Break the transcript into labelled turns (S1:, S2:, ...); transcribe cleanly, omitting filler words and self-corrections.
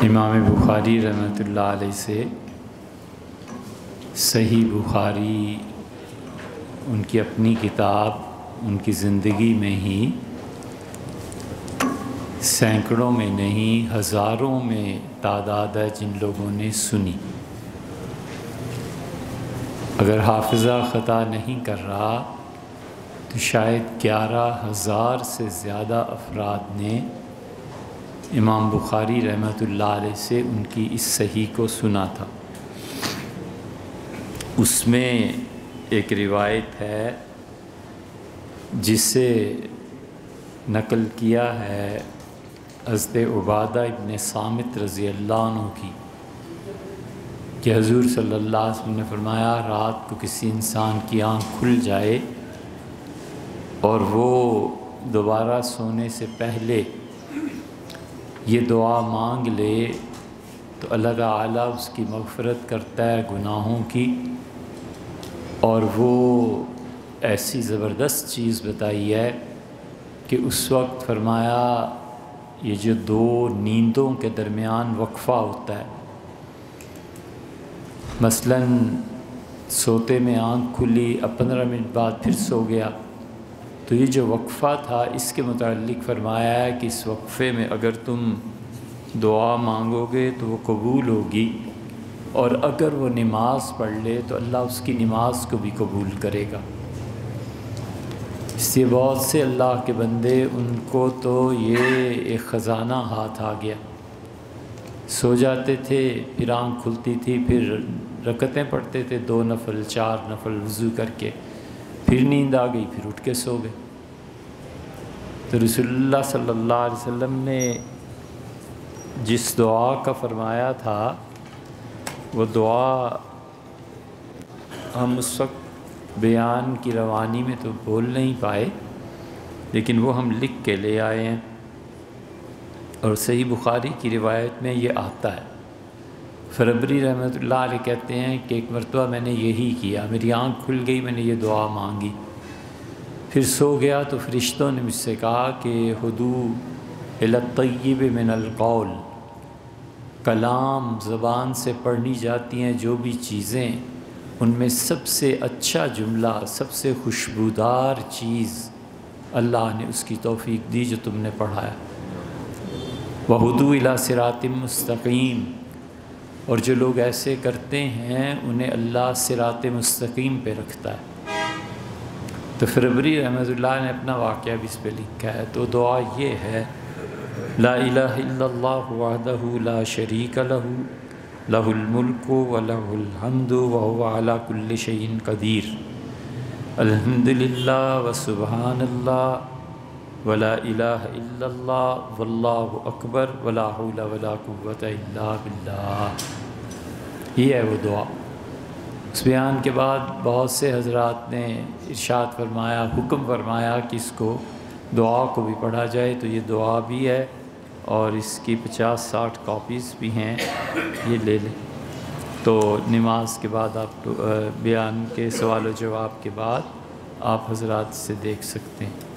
S1: امام بخاری رحمۃ اللہ علیہ سے صحیح بخاری ان کی اپنی کتاب، ان کی زندگی میں ہی سینکڑوں میں نہیں ہزاروں میں تعداد ہے جن لوگوں نے سنی۔ اگر حافظہ خطا نہیں کر رہا تو شاید 11,000 سے زیادہ افراد نے امام بخاری رحمۃ اللہ علیہ سے ان کی اس صحیح کو سنا تھا۔ اس میں ایک روایت ہے جسے نقل کیا ہے حضرت عبادہ ابن صامت رضی اللہ عنہ کی، کہ حضور صلی اللہ علیہ وسلم نے فرمایا رات کو کسی انسان کی آنکھ کھل جائے اور وہ دوبارہ سونے سے پہلے یہ دعا مانگ لے تو اللہ تعالیٰ اس کی مغفرت کرتا ہے گناہوں کی، اور وہ ایسی زبردست چیز بتائی ہے کہ اس وقت فرمایا یہ جو دو نیندوں کے درمیان وقفہ ہوتا ہے، مثلاً سوتے میں آنکھ کھلی، اب 15 منٹ بعد پھر سو گیا، تو یہ جو وقفہ تھا اس کے متعلق فرمایا ہے کہ اس وقفے میں اگر تم دعا مانگو گے تو وہ قبول ہوگی، اور اگر وہ نماز پڑھ لے تو اللہ اس کی نماز کو بھی قبول کرے گا۔ اس لیے بہت سے اللہ کے بندے ان کو تو یہ ایک خزانہ ہاتھ آ گیا، سو جاتے تھے پھر آنکھ کھلتی تھی، پھر رکعتیں پڑھتے تھے 2 نفل 4 نفل وضو کر کے، پھر نیند آ گئی پھر اٹھ کے سو گئے۔ تو رسول اللہ صلی اللہ علیہ وسلم نے جس دعا کا فرمایا تھا وہ دعا ہم اس وقت بیان کی روانی میں تو بول نہیں پائے، لیکن وہ ہم لکھ کے لے آئے ہیں، اور صحیح بخاری کی روایت میں یہ آتا ہے۔ فربری رحمۃ اللہ علیہ کہتے ہیں کہ ایک مرتبہ میں نے یہی کیا، میری آنکھ کھل گئی، میں نے یہ دعا مانگی، پھر سو گیا تو فرشتوں نے مجھ سے کہا کہ ہدو الی الطیب من القول، کلام زبان سے پڑھنی جاتی ہیں جو بھی چیزیں، ان میں سب سے اچھا جملہ، سب سے خوشبودار چیز اللہ نے اس کی توفیق دی جو تم نے پڑھا ہے۔ وَہُدُوا إِلَىٰ صِرَاطٍ مُسْتَقِيمٍ، اور جو لوگ ایسے کرتے ہیں انہیں اللہ صراط مستقیم پہ رکھتا ہے۔ تو فربری رحمۃ اللہ نے اپنا واقعہ بھی اس پہ لکھا ہے۔ تو دعا یہ ہے، لا الہ الا اللہ وحدہ لا شریک لہ لہ الملک ولہ الحمد وہو علی کل شیء قدیر، الحمد للہ وسبحان اللہ ولا الہ الا اللہ واللہ اکبر ولا حول ولا قوۃ الا باللہ۔ یہ ہے وہ دعا۔ اس بیان کے بعد بہت سے حضرات نے ارشاد فرمایا، حکم فرمایا کہ اس کو دعا کو بھی پڑھا جائے، تو یہ دعا بھی ہے اور اس کی 50-60 کاپیز بھی ہیں، یہ لے لیں۔ تو نماز کے بعد آپ بیان کے سوال و جواب کے بعد آپ حضرات سے دیکھ سکتے ہیں۔